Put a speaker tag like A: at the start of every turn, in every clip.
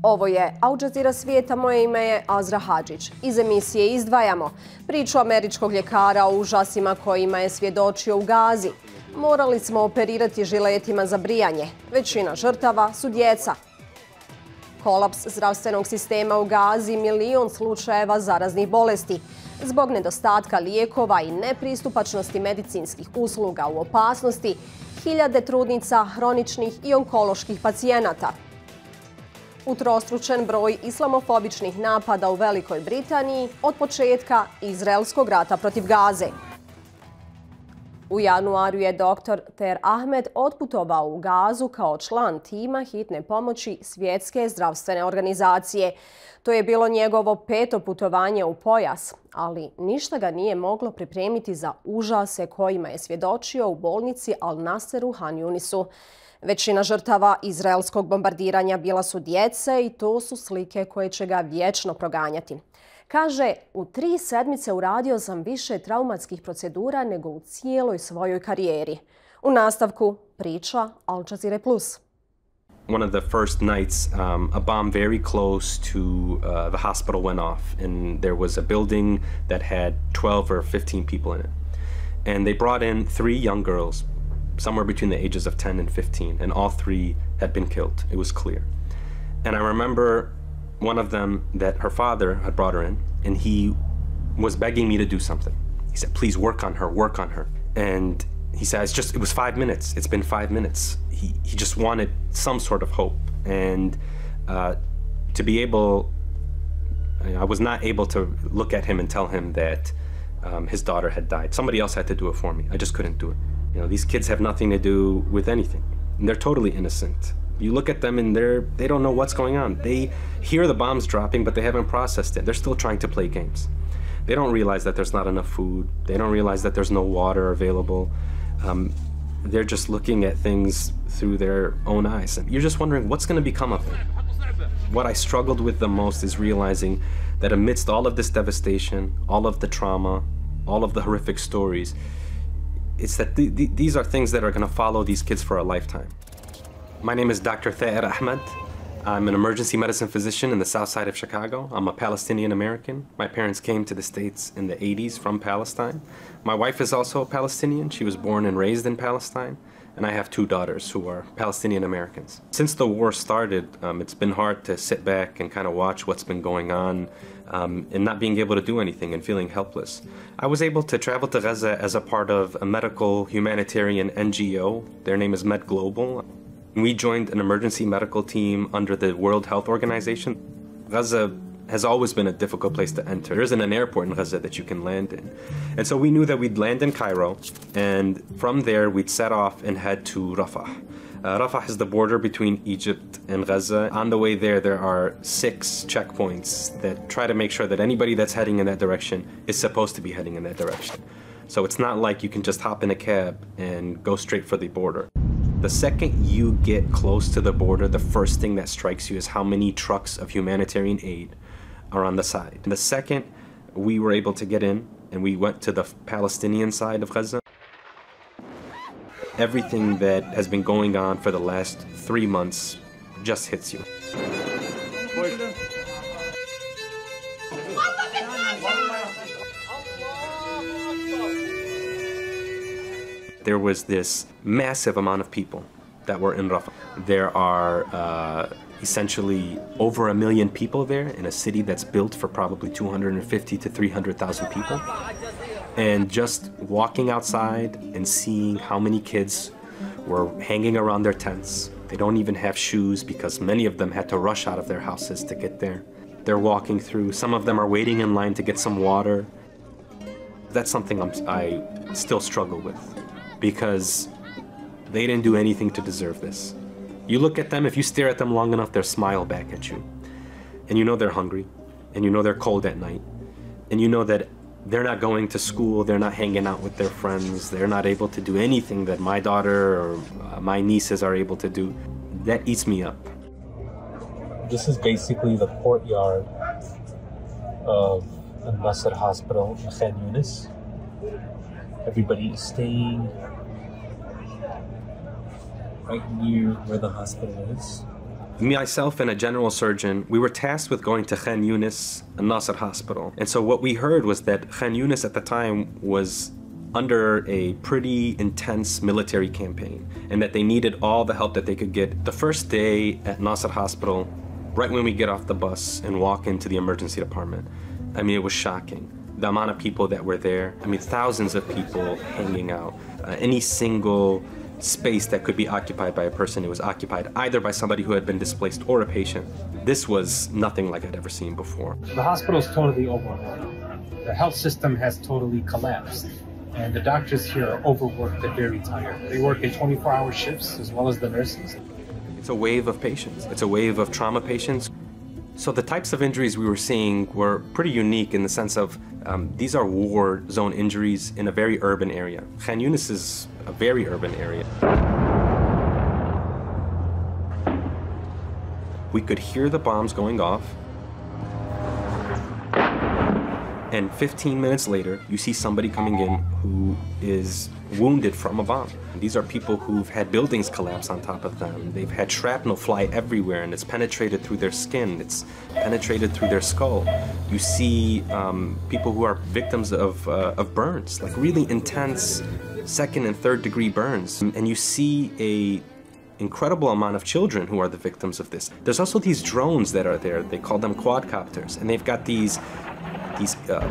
A: Ovo je Jazeera Svijeta, moje ime je Azra Hadžić. Iz emisije izdvajamo priču američkog ljekara o užasima kojima je svjedočio u Gazi. Morali smo operirati žiletima za brijanje. Većina žrtava su djeca. Kolaps zdravstvenog sistema u Gazi, milion slučajeva zaraznih bolesti. Zbog nedostatka lijekova i nepristupačnosti medicinskih usluga u opasnosti, hiljade trudnica, hroničnih i onkoloških pacijenata. Utrostručen broj islamofobičnih napada u Velikoj Britaniji od početka izraelskog rata protiv Gaze. U januaru je dr. Ter Ahmed otputovao u Gazu kao član tima hitne pomoći Svjetske zdravstvene organizacije. To je bilo njegovo peto putovanje u Pojas, ali ništa ga nije moglo pripremiti za užase kojima je svjedočio u bolnici Al-Nasseru Han Yunisu. Većina žrtava izraelskog bombardiranja bila su djece i to su slike koje će ga vječno proganjati. Kaže, u 3 sedmice uradio sam više traumatskih procedura nego u cijeloj svojoj karijeri. U nastavku priča Al Jazeera Plus.
B: One of the first nights, a bomb very close to the hospital went off, and there was a building that had 12 or 15 people in it. And they brought in 3 young girls, somewhere between the ages of 10 and 15, and all 3 had been killed. It was clear. And I remember one of them that her father had brought her in, and he was begging me to do something. He said, please work on her, work on her. And he said, it was 5 minutes. It's been 5 minutes. He just wanted some sort of hope. And to be able, I was not able to look at him and tell him that his daughter had died. Somebody else had to do it for me. I just couldn't do it. You know, these kids have nothing to do with anything. And they're totally innocent. You look at them and they don't know what's going on. They hear the bombs dropping, but they haven't processed it. They're still trying to play games. They don't realize that there's not enough food. They don't realize that there's no water available. They're just looking at things through their own eyes. And you're just wondering what's going to become of them. What I struggled with the most is realizing that amidst all of this devastation, all of the trauma, all of the horrific stories, it's that these are things that are going to follow these kids for a lifetime. My name is Dr. Ter Ahmed. I'm an emergency medicine physician in the south side of Chicago. I'm a Palestinian American. My parents came to the States in the 80s from Palestine. My wife is also a Palestinian. She was born and raised in Palestine. And I have 2 daughters who are Palestinian Americans. Since the war started, it's been hard to sit back and kind of watch what's been going on and not being able to do anything and feeling helpless. I was able to travel to Gaza as a part of a medical humanitarian NGO. Their name is Med Global. We joined an emergency medical team under the World Health Organization. Gaza has always been a difficult place to enter. There isn't an airport in Gaza that you can land in. And so we knew that we'd land in Cairo, and from there we'd set off and head to Rafah. Rafah is the border between Egypt and Gaza. On the way there are 6 checkpoints that try to make sure that anybody that's heading in that direction is supposed to be heading in that direction. So it's not like you can just hop in a cab and go straight for the border. The second you get close to the border, the first thing that strikes you is how many trucks of humanitarian aid are on the side. And the second we were able to get in and we went to the Palestinian side of Gaza, everything that has been going on for the last 3 months just hits you. There was this massive amount of people that were in Rafah. There are essentially over 1 million people there in a city that's built for probably 250 to 300,000 people. And just walking outside and seeing how many kids were hanging around their tents. They don't even have shoes because many of them had to rush out of their houses to get there. They're walking through. Some of them are waiting in line to get some water. That's something I still struggle with, because they didn't do anything to deserve this. You look at them, if you stare at them long enough, they'll smile back at you. And you know they're hungry, and you know they're cold at night, and you know that they're not going to school, they're not hanging out with their friends, they're not able to do anything that my daughter or my nieces are able to do. That eats me up.
C: This is basically the courtyard of Al-Nasser Hospital in Khan Yunis. Everybody is staying right near where the hospital is.
B: Myself and a general surgeon, we were tasked with going to Khan Yunis, Al-Nasser hospital. And so what we heard was that Khan Yunis at the time was under a pretty intense military campaign and that they needed all the help that they could get. The first day at Nasser hospital, right when we get off the bus and walk into the emergency department, I mean, it was shocking. The amount of people that were there, I mean, thousands of people hanging out. Any single space that could be occupied by a person, it was occupied either by somebody who had been displaced or a patient. This was nothing like I'd ever seen before.
D: The hospital is totally overwhelmed. The health system has totally collapsed. And the doctors here are overworked and very tired. They work in 24-hour shifts as well as the nurses.
B: It's a wave of patients. It's a wave of trauma patients. So the types of injuries we were seeing were pretty unique in the sense of these are war zone injuries in a very urban area. Khan Yunis is a very urban area. We could hear the bombs going off. And 15 minutes later, you see somebody coming in who is wounded from a bomb. These are people who've had buildings collapse on top of them. They've had shrapnel fly everywhere, and it's penetrated through their skin. It's penetrated through their skull. You see people who are victims of burns, like really intense second and third degree burns. And you see a incredible amount of children who are the victims of this. There's also these drones that are there. They call them quadcopters, and they've got these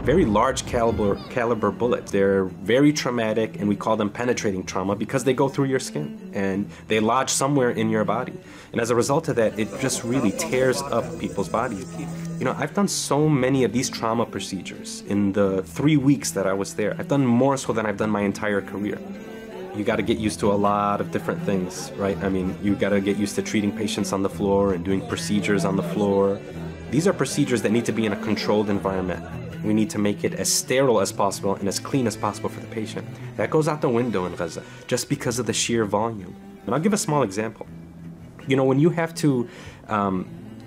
B: very large caliber bullets. They're very traumatic, and we call them penetrating trauma because they go through your skin and they lodge somewhere in your body. And as a result of that, it just really tears up people's bodies. You know, I've done so many of these trauma procedures in the 3 weeks that I was there. I've done more so than I've done my entire career. You got to get used to a lot of different things, right? I mean, you got to get used to treating patients on the floor and doing procedures on the floor. These are procedures that need to be in a controlled environment. We need to make it as sterile as possible and as clean as possible for the patient. That goes out the window in Gaza just because of the sheer volume. And I'll give a small example. You know, when you have to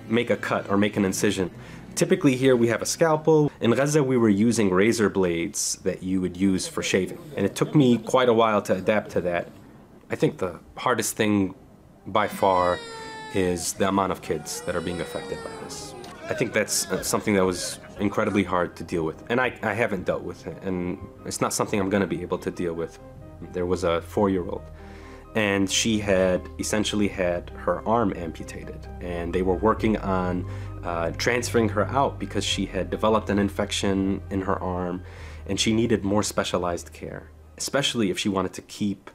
B: make a cut or make an incision, typically here we have a scalpel. In Gaza we were using razor blades that you would use for shaving. And it took me quite a while to adapt to that. I think the hardest thing by far is the amount of kids that are being affected by this. I think that's something that was incredibly hard to deal with, and I haven't dealt with it, and it's not something I'm going to be able to deal with. There was a 4-year-old, and she had essentially had her arm amputated, and they were working on transferring her out because she had developed an infection in her arm, and she needed more specialized care, especially if she wanted to keep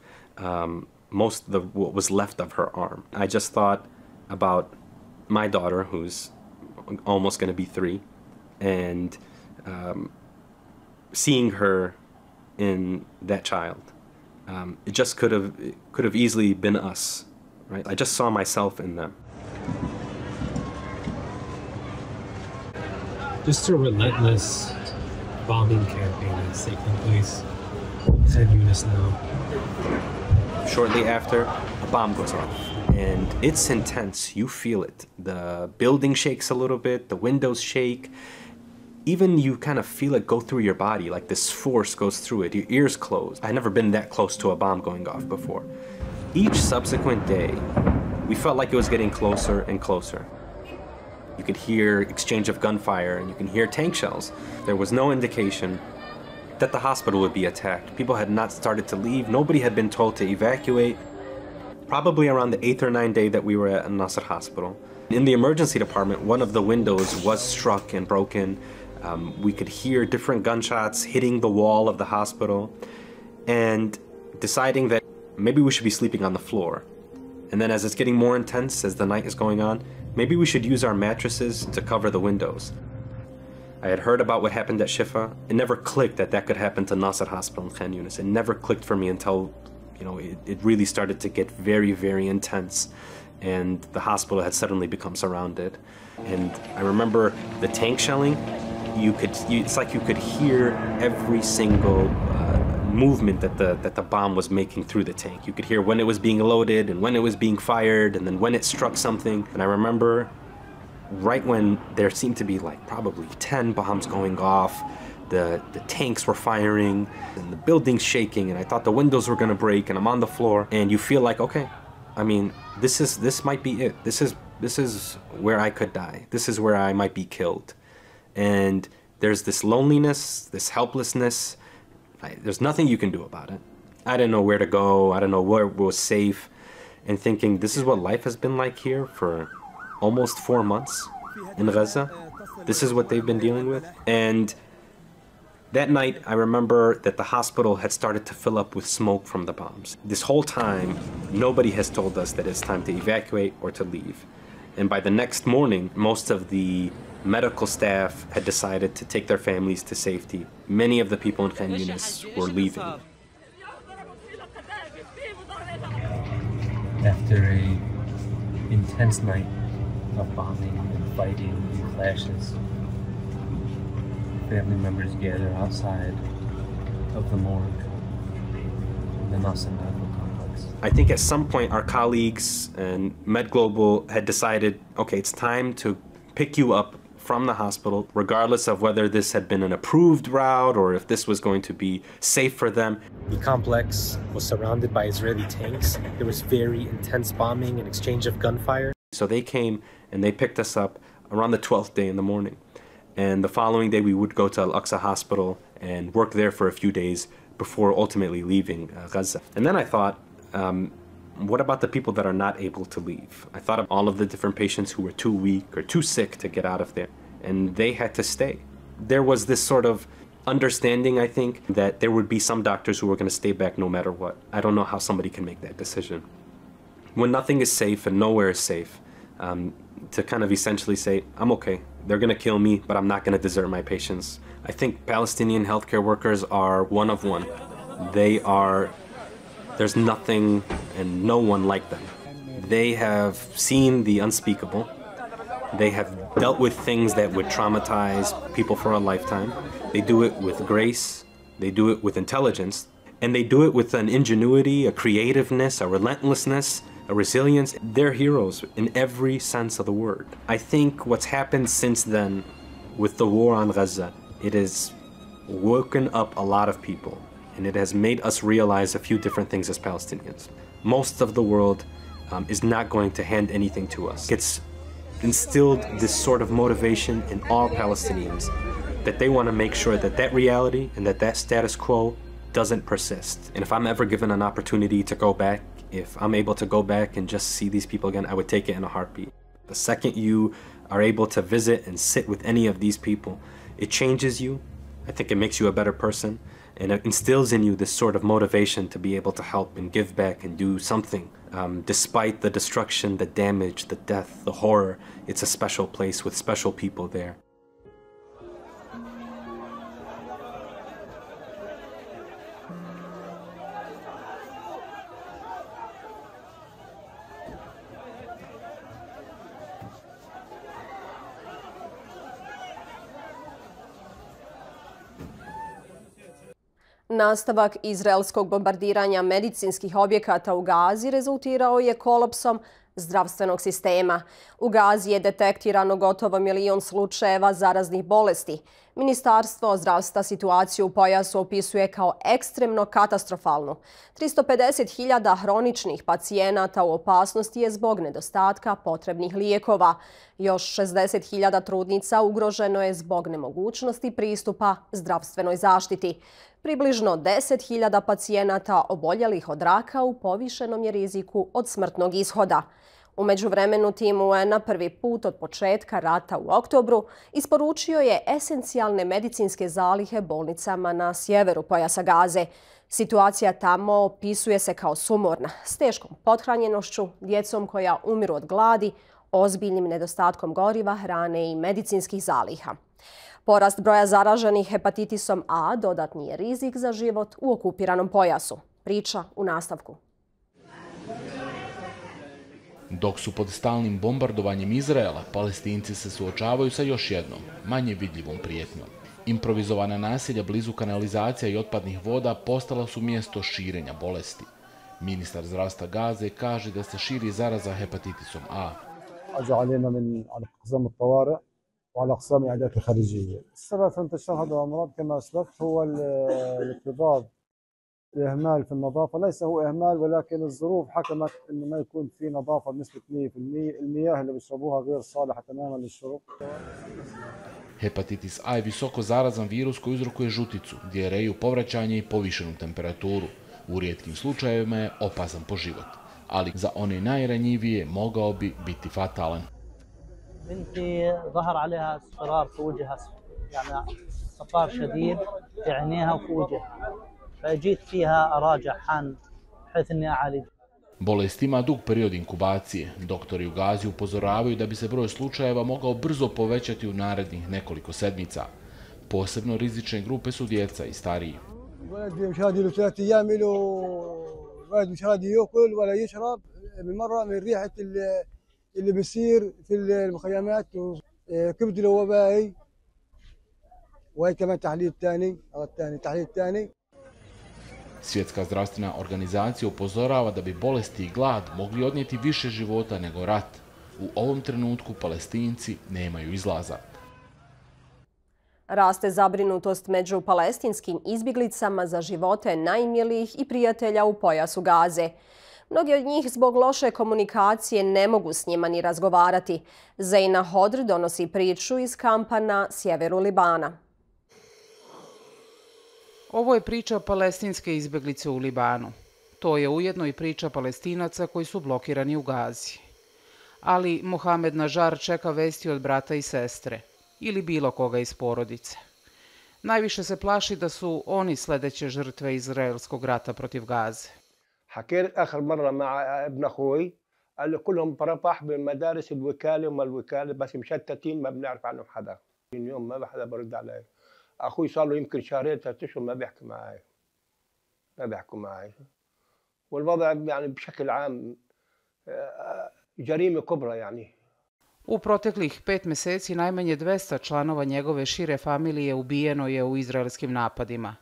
B: most of what was left of her arm. I just thought about my daughter, who's almost going to be 3, and seeing her in that child, it just could have easily been us, right? I just saw myself in them.
D: Just a relentless bombing campaign that's taking place in Khan Yunis now.
B: Shortly after, a bomb goes off. And it's intense, you feel it. The building shakes a little bit, the windows shake. Even you kind of feel it go through your body, like this force goes through it. Your ears close. I've never been that close to a bomb going off before. Each subsequent day, we felt like it was getting closer and closer. You could hear exchange of gunfire, and you can hear tank shells. There was no indication that the hospital would be attacked. People had not started to leave. Nobody had been told to evacuate. Probably around the 8th or 9th day that we were at Al-Nasser hospital. In the emergency department, one of the windows was struck and broken. We could hear different gunshots hitting the wall of the hospital, and deciding that maybe we should be sleeping on the floor. And then as it's getting more intense, as the night is going on, maybe we should use our mattresses to cover the windows. I had heard about what happened at Shifa. It never clicked that that could happen to Nasser Hospital in Khan Yunis. It never clicked for me until, you know, it really started to get very, very intense, and the hospital had suddenly become surrounded. And I remember the tank shelling. It's like you could hear every single movement that the bomb was making through the tank. You could hear when it was being loaded and when it was being fired, and then when it struck something. And I remember right when there seemed to be like probably 10 bombs going off, the tanks were firing and the building's shaking, and I thought the windows were gonna break, and I'm on the floor, and you feel like, okay, I mean, this might be it. This is this is where I could die. This is where I might be killed. And there's this loneliness, this helplessness. There's nothing you can do about it. I didn't know where to go. I didn't know where was safe. And thinking, this is what life has been like here for almost 4 months in Gaza. This is what they've been dealing with. And that night, I remember that the hospital had started to fill up with smoke from the bombs. This whole time, nobody has told us that it's time to evacuate or to leave. And by the next morning, most of the medical staff had decided to take their families to safety. Many of the people in Khan Yunis were leaving.
C: After an intense night of bombing and fighting and clashes, family members gather outside of the morgue in the Al-Nasser medical complex.
B: I think at some point our colleagues and Med Global had decided, okay, it's time to pick you up from the hospital, regardless of whether this had been an approved route or if this was going to be safe for them.
D: The complex was surrounded by Israeli tanks. There was very intense bombing and exchange of gunfire.
B: So they came and they picked us up around the 12th day in the morning. And the following day we would go to Al-Aqsa Hospital and work there for a few days before ultimately leaving Gaza. And then I thought, what about the people that are not able to leave? I thought of all of the different patients who were too weak or too sick to get out of there, and they had to stay. There was this sort of understanding, I think, that there would be some doctors who were going to stay back no matter what. I don't know how somebody can make that decision. When nothing is safe and nowhere is safe, to kind of essentially say, I'm okay, they're going to kill me, but I'm not going to desert my patients. I think Palestinian healthcare workers are one of one. There's nothing and no one like them. They have seen the unspeakable. They have dealt with things that would traumatize people for a lifetime. They do it with grace, they do it with intelligence, and they do it with an ingenuity, a creativeness, a relentlessness, a resilience. They're heroes in every sense of the word. I think what's happened since then with the war on Gaza, it has woken up a lot of people, and it has made us realize a few different things as Palestinians. Most of the world is not going to hand anything to us. It's instilled this sort of motivation in all Palestinians that they want to make sure that that reality and that status quo doesn't persist. And if I'm ever given an opportunity to go back, if I'm able to go back and just see these people again, I would take it in a heartbeat. The second you are able to visit and sit with any of these people, it changes you. I think it makes you a better person, and it instills in you this sort of motivation to be able to help and give back and do something. Despite the destruction, the damage, the death, the horror, it's a special place with special people there.
A: Nastavak izraelskog bombardiranja medicinskih objekata u Gazi rezultirao je kolapsom zdravstvenog sistema. U Gazi je detektirano gotovo 1 milion slučajeva zaraznih bolesti. Ministarstvo zdravstva situaciju u Pojasu opisuje kao ekstremno katastrofalnu. 350.000 hroničnih pacijenata u opasnosti je zbog nedostatka potrebnih lijekova. Još 60.000 trudnica ugroženo je zbog nemogućnosti pristupa zdravstvenoj zaštiti. Približno 10.000 pacijenata oboljelih od raka u povišenom je riziku od smrtnog ishoda. U međuvremenu tim UN-a prvi put od početka rata u oktobru isporučio je esencijalne medicinske zalihe bolnicama na sjeveru pojasa Gaze. Situacija tamo opisuje se kao sumorna, s teškom pothranjenošću, djecom koja umiru od gladi, ozbiljnim nedostatkom goriva, hrane i medicinskih zaliha. Porast broja zaraženih hepatitisom A dodatni je rizik za život u okupiranom pojasu. Priča u nastavku.
E: Dok su pod stalnim bombardovanjem Izraela, Palestinci se suočavaju sa još jednom, manje vidljivom prijetnjom. Improvizovana naselja blizu kanalizacija i otpadnih voda postala su mjesto širenja bolesti. Ministar zdravstva Gaze kaže da se širi zaraza hepatitisom A.
F: وعلى أقسام العيادات الخارجية. السبب في انتشار هذه الأمراض كما أسلفت هو الارتباط الإهمال في النظافة ليس هو إهمال ولكن الظروف حكمت إنه ما يكون في نظافة بنسبة 100%. المياه اللي بيشربوها غير صالحة تماما للشرب.
E: Hepatitis A je visoko zarazan virus koji uzrokuje žuticu, dijareju, povraćanje i povišenu temperaturu. U rijetkim slučajevima je opasan po život, ali za one najranjivije mogao bi biti fatalan.
G: بنتي ظهر عليها اصفرار في وجهها يعني صفار شديد في عينيها وفي وجهها فجيت فيها أراجع حان بحيث إني أعالج.
E: Bolest ima dug period inkubacije. Doktori u Gazi upozoravaju da bi se broj slučajeva mogao brzo povećati u narednih nekoliko sedmica. Posebno rizične grupe su djeca i stariji.
F: اللي بيصير في المخيمات كبد الوبائي وهي كمان تحليل ثاني.
E: Svjetska zdravstvena organizacija upozorava da bi bolesti i glad mogli odnijeti više života nego rat. U ovom trenutku Palestinci nemaju izlaza.
A: Raste zabrinutost među palestinskim izbjeglicama za živote najmilijih i prijatelja u pojasu Gaze. Mnogi od njih zbog loše komunikacije ne mogu s njima ni razgovarati. Zejna Hodr donosi priču iz kampa na sjeveru Libana.
H: Ovo je priča palestinske izbjeglice u Libanu. To je ujedno i priča Palestinaca koji su blokirani u Gazi. Ali Mohamed Nažar čeka vesti od brata i sestre ili bilo koga iz porodice. Najviše se plaši da su oni sljedeće žrtve izraelskog rata protiv Gaze.
I: حكيت آخر مرة مع ابن أخوي قال لي كلهم بربح بالمدارس الوكالة وما الوكالة بس مشتتين ما بنعرف عنهم حدا. اليوم ما حدا برد علي. أخوي صار له يمكن شهرين 3 أشهر ما بيحكوا معي. والوضع يعني بشكل عام جريمة كبرى يعني.
H: U proteklih 5 mjeseci najmanje 200 članova njegove šire familije ubijeno je u izraelskim napadima.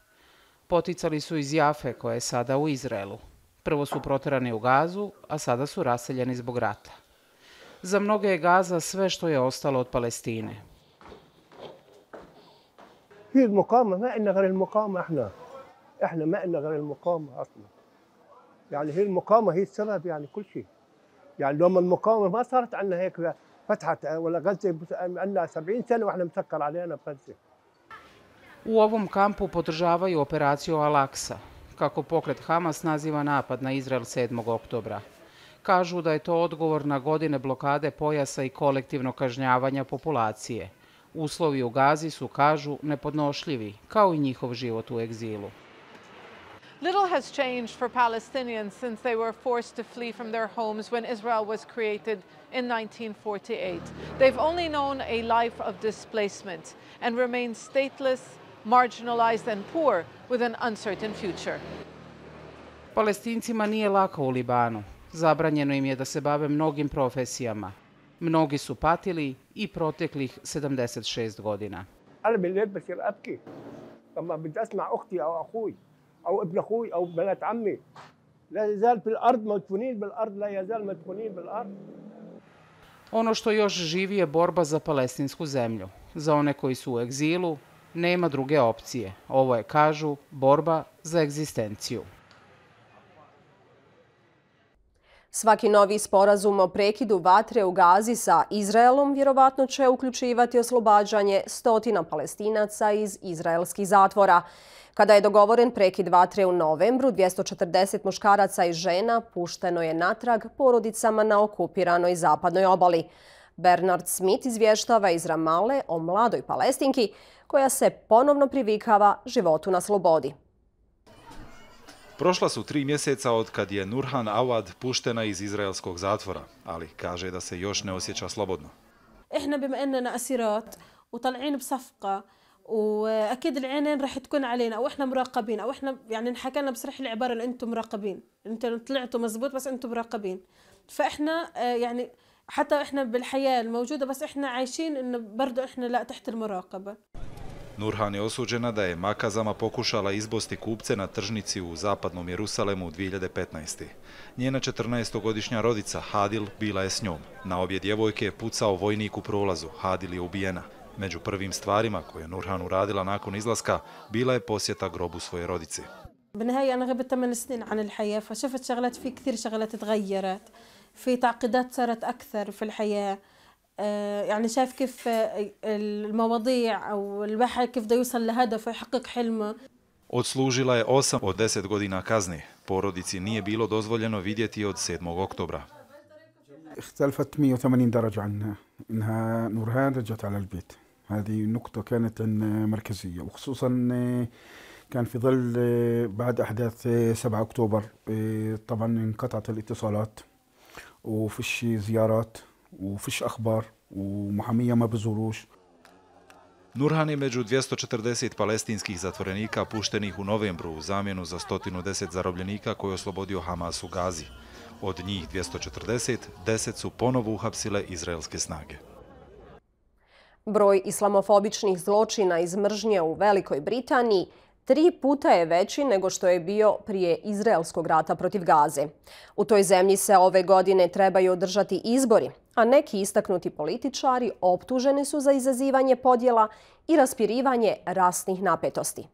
H: Poticali su iz Jafe, koja je sada u Izraelu. Prvo su proterani u Gazu, a sada su raseljeni zbog rata. Za mnoge je Gaza sve što je ostalo od Palestine.
I: هي المقاومة ما إلنا غير المقاومة إحنا ما إلنا غير المقاومة أصلا. يعني هي المقاومة هي السبب يعني كل شيء. يعني لما المقاومة ما صارت عندنا هيك فتحت ولا غزة عندنا 70 سنة وإحنا مسكر علينا بغزة.
H: U ovom kampu podržavaju operaciju Al-Aqsa, kako pokret Hamas naziva napad na Izrael 7. oktobra. Kažu da je to odgovor na godine blokade pojasa i kolektivnog kažnjavanja populacije. Uslovi u Gazi su, kažu, nepodnošljivi, kao i njihov život u egzilu.
J: Little has changed for Palestinians since they were forced to flee from their homes when Israel was created in 1948. They've only known a life of displacement and remain stateless, marginalized and poor with an uncertain future.
H: Palestincima nije lako u Libanu. Zabranjeno im je da se bave mnogim profesijama. Mnogi su patili i proteklih 76 godina.
I: أنا بالليل بصير أبكي لما بدي أسمع أختي أو أخوي أو ابن أخوي أو بنات عمي لا يزال في الأرض مدفونين بالأرض لا يزال مدفونين بالأرض.
H: Ono što još živi je borba za palestinsku zemlju. Za one koji su u egzilu nema druge opcije. Ovo je, kažu, borba za egzistenciju.
A: Svaki novi sporazum o prekidu vatre u Gazi sa Izraelom vjerovatno će uključivati oslobađanje stotina Palestinaca iz izraelskih zatvora. Kada je dogovoren prekid vatre u novembru, 240 muškaraca i žena pušteno je natrag porodicama na okupiranoj zapadnoj obali. Bernard Smith izvještava iz Ramale o mladoj Palestinki koja se ponovno privikava životu na slobodi.
K: Prošla su 3 mjeseca od kad je Nurhan Awad puštena iz izraelskog zatvora, ali kaže da se još ne osjeća slobodno.
L: احنا بما اننا اسيرات وطالعين بصفقه واكيد العينين راح تكون علينا او احنا مراقبين او احنا يعني انحكى لنا بصريح العباره ان انتم مراقبين انتم طلعتوا مزبوط بس انتم مراقبين فاحنا يعني حتى احنا بالحياه الموجوده بس احنا عايشين انه برضه احنا لا تحت المراقبه.
K: Nurhan je osuđena da je makazama pokušala izbosti kupce na tržnici u zapadnom Jerusalemu 2015. Njena 14-godišnja rodica Hadil bila je s njom. Na obje djevojke je pucao vojnik u prolazu. Hadil je ubijena. Među prvim stvarima koje je Nurhan uradila nakon izlaska bila je posjeta grobu svoje rodice.
L: بالنهاية أنا غبت 8 سنين عن الحياة فشفت شغلات في كثير شغلات تغيرت في تعقيدات صارت أكثر في الحياة يعني شايف كيف المواضيع أو الواحد كيف بده يوصل لهدف ويحقق حلمه.
K: Odslužila je 8 od 10 godina kazne. Porodici nije bilo dozvoljeno vidjeti od 7. oktobra.
M: اختلفت 180 درجة عنها إنها نورهان رجعت على البيت. هذه نقطة كانت مركزية وخصوصا كان في ظل بعد أحداث 7 أكتوبر طبعا انقطعت الاتصالات وفيش زيارات وفيش أخبار ومحامية ما بزوروش.
K: Nurhan je među 240 palestinskih zatvorenika puštenih u novembru u zamjenu za 110 zarobljenika koje je oslobodio Hamas u Gazi. Od njih 240, 10 su ponovo uhapsile izraelske snage.
A: Broj islamofobičnih zločina iz mržnje u Velikoj Britaniji 3 puta je veći nego što je bio prije izraelskog rata protiv Gaze. U toj zemlji se ove godine trebaju održati izbori, a neki istaknuti političari optuženi su za izazivanje podjela i raspirivanje rasnih napetosti.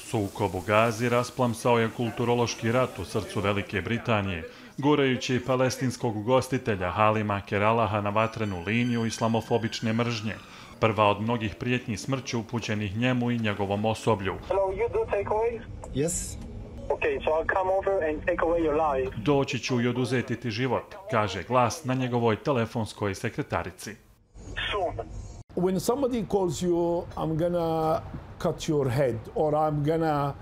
N: Sukob u Gazi rasplamsao je kulturološki rat u srcu Velike Britanije, gurajući palestinskog ugostitelja Halima Keralaha na vatrenu liniju islamofobične mržnje, prva od mnogih prijetnji smrću upućenih njemu i njegovom osoblju. Doći ću i oduzeti ti život, kaže glas na njegovoj telefonskoj sekretarici.
O: When somebody calls you, I'm gonna cut your head, or I'm gonna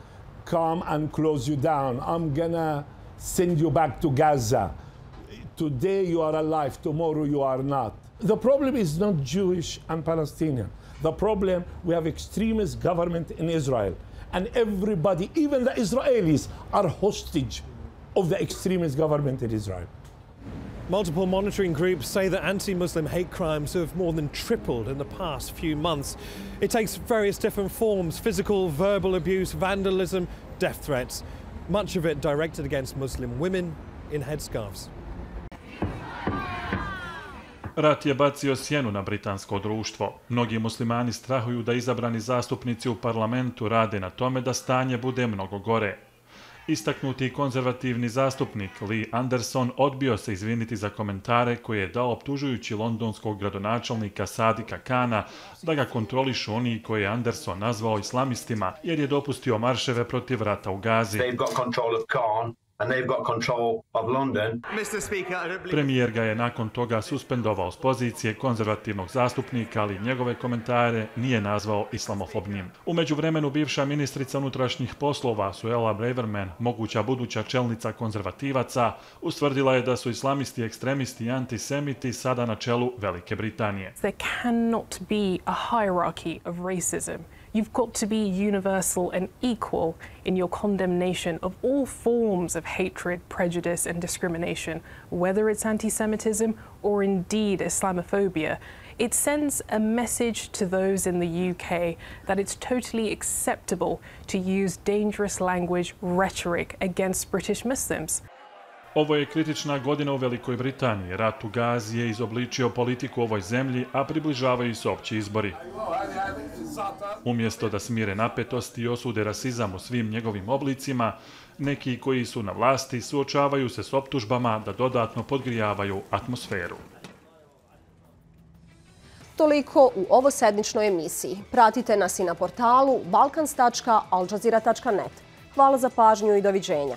O: come and close you down, I'm gonna send you back to Gaza. Today you are alive, tomorrow you are not. The problem is not Jewish and Palestinian. The problem, we have extremist government in Israel. And everybody, even the Israelis, are hostage of the extremist government in Israel.
P: Multiple monitoring groups say that anti-Muslim hate crimes have more than tripled in the past few months. It takes various different forms: physical, verbal abuse, vandalism, death threats. Much of it directed against Muslim women in headscarves.
N: Rat je bacio sjenu na britansko društvo. Mnogi muslimani strahuju da izabrani zastupnici u parlamentu rade na tome da stanje bude mnogo gore. Istaknuti konzervativni zastupnik Lee Anderson odbio se izviniti za komentare koje je dao optužujući londonskog gradonačelnika Sadika Kana da ga kontrolišu oni koje je Anderson nazvao islamistima jer je dopustio marševe protiv rata u Gazi. Premijer ga je nakon toga suspendovao s pozicije konzervativnog zastupnika, ali njegove komentare nije nazvao islamofobnim. U međuvremenu bivša ministrica unutrašnjih poslova Suella Braverman, moguća buduća čelnica konzervativaca, ustvrdila je da su islamisti, ekstremisti i antisemiti sada na čelu Velike Britanije.
Q: There cannot be a hierarchy of racism. You've got to be universal and equal in your condemnation of all forms of hatred, prejudice and discrimination, whether it's anti-Semitism or indeed Islamophobia. It sends a message to those in the UK that it's totally acceptable to use dangerous language, rhetoric against British Muslims.
N: Ovo je kritična godina u Velikoj Britaniji. Rat u Gazi je izobličio politiku u ovoj zemlji, a približavaju se opći izbori. Umjesto da smire napetosti i osude rasizam u svim njegovim oblicima, neki koji su na vlasti suočavaju se s optužbama da dodatno podgrijavaju atmosferu.
A: Toliko u ovosedmičnoj emisiji. Pratite nas i na portalu balkans.aljazeera.net. Hvala za pažnju i doviđenja.